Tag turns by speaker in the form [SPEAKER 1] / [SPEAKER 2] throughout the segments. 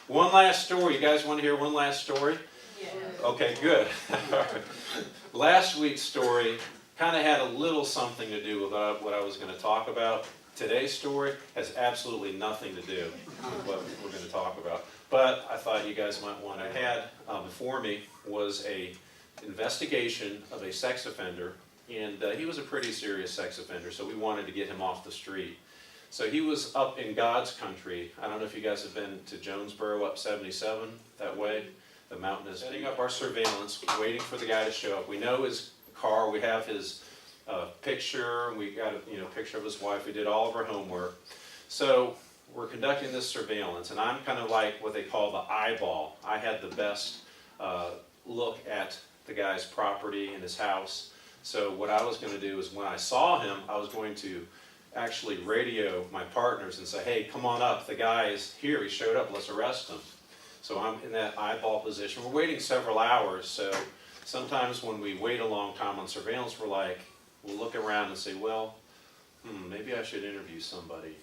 [SPEAKER 1] One last story. You guys want to hear one last story? Yeah. Okay, good. Last week's story kind of had a little something to do with what I was going to talk about. Today's story has absolutely nothing to do with what we're going to talk about. But I thought you guys might want to. I had before me was a investigation of a sex offender, and he was a pretty serious sex offender, so we wanted to get him off the street. So he was up in God's country. I don't know if you guys have been to Jonesboro up 77 that way. The mountain is setting up our surveillance, waiting for the guy to show up. We know his car. We have his picture. We got a picture of his wife. We did all of our homework. So we're conducting this surveillance, and I'm kind of like what they call the eyeball. I had the best look at the guy's property and his house. So what I was going to do is when I saw him, I was going to actually radio my partners and say, hey, come on up, the guy is here, he showed up, let's arrest him. So I'm in that eyeball position. We're waiting several hours, so sometimes when we wait a long time on surveillance, we'll look around and say, well, maybe I should interview somebody.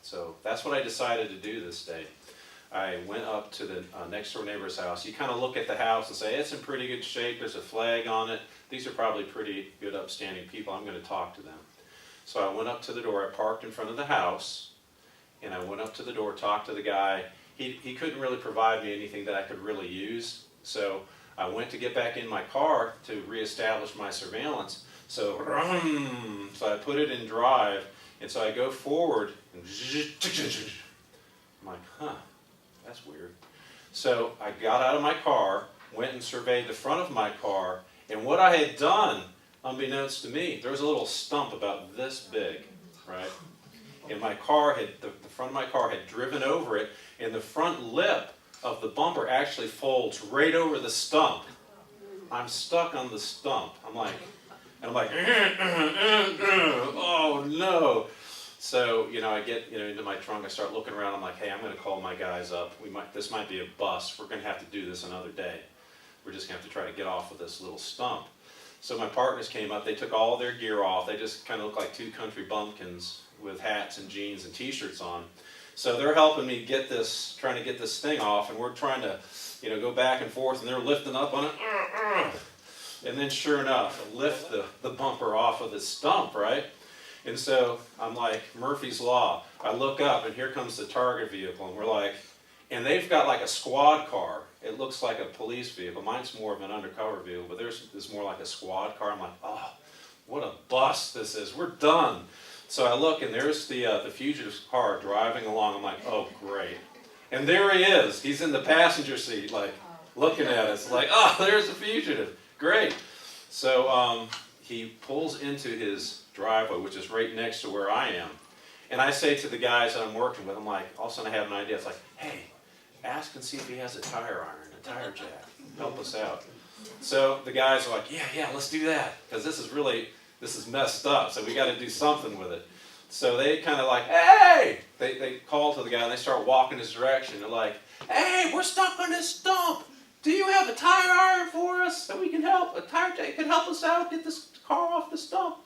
[SPEAKER 1] So that's what I decided to do this day. I went up to the next door neighbor's house. You kind of look at the house and say, it's in pretty good shape, there's a flag on it. These are probably pretty good upstanding people, I'm going to talk to them. So I went up to the door, I parked in front of the house, and I went up to the door, talked to the guy. He couldn't really provide me anything that I could really use, so I went to get back in my car to reestablish my surveillance. So I put it in drive, and so I go forward, and I'm like, that's weird. So I got out of my car, went and surveyed the front of my car, and what I had done, unbeknownst to me, there was a little stump about this big, right? And my car the front of my car had driven over it, and the front lip of the bumper actually folds right over the stump. I'm stuck on the stump. I'm like, oh no. So, I get, into my trunk, I start looking around, I'm like, hey, I'm going to call my guys up. This might be a bust. We're going to have to do this another day. We're just going to have to try to get off of this little stump. So my partners came up, they took all their gear off. They just kind of looked like two country bumpkins with hats and jeans and t-shirts on. So they're helping me trying to get this thing off, and we're trying to, go back and forth, and they're lifting up on it. And then sure enough, I lift the bumper off of the stump, right? And so I'm like, Murphy's Law. I look up, and here comes the target vehicle, and we're like, and they've got like a squad car. It looks like a police vehicle. Mine's more of an undercover vehicle, but theirs is more like a squad car. I'm like, oh, what a bust this is. We're done. So I look, and there's the fugitive's car driving along. I'm like, oh, great. And there he is. He's in the passenger seat, like, looking at us. Like, oh, there's the fugitive. Great. So he pulls into his driveway, which is right next to where I am. And I say to the guys that I'm working with, I'm like, all of a sudden I have an idea. It's like, hey, ask and see if he has a tire iron, a tire jack. Help us out. So the guys are like, yeah, let's do that. Because this is messed up, so we got to do something with it. So they kind of like, hey! They call to the guy, and they start walking his direction. They're like, hey, we're stuck on this stump. Do you have a tire iron for us so we can help? A tire jack can help us out, get this car off the stump.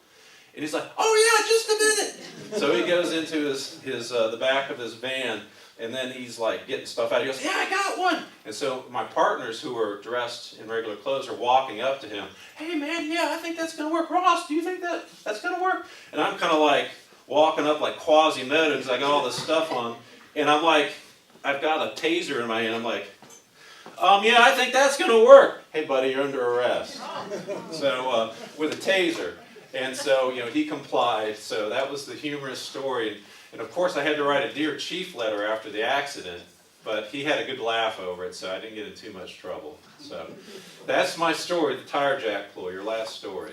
[SPEAKER 1] And he's like, oh yeah, just a minute. So he goes into the back of his van, and then he's like getting stuff out. He goes, yeah, I got one. And so my partners who are dressed in regular clothes are walking up to him. Hey man, yeah, I think that's going to work. Ross, do you think that's going to work? And I'm kind of like walking up like Quasimodo because I got all this stuff on. And I'm like, I've got a taser in my hand. I'm like, yeah, I think that's going to work. Hey buddy, you're under arrest. So with a taser. And so, he complied. So that was the humorous story. And of course, I had to write a Dear Chief letter after the accident, but he had a good laugh over it, so I didn't get in too much trouble. So that's my story, the tire jack Ploy, your last story.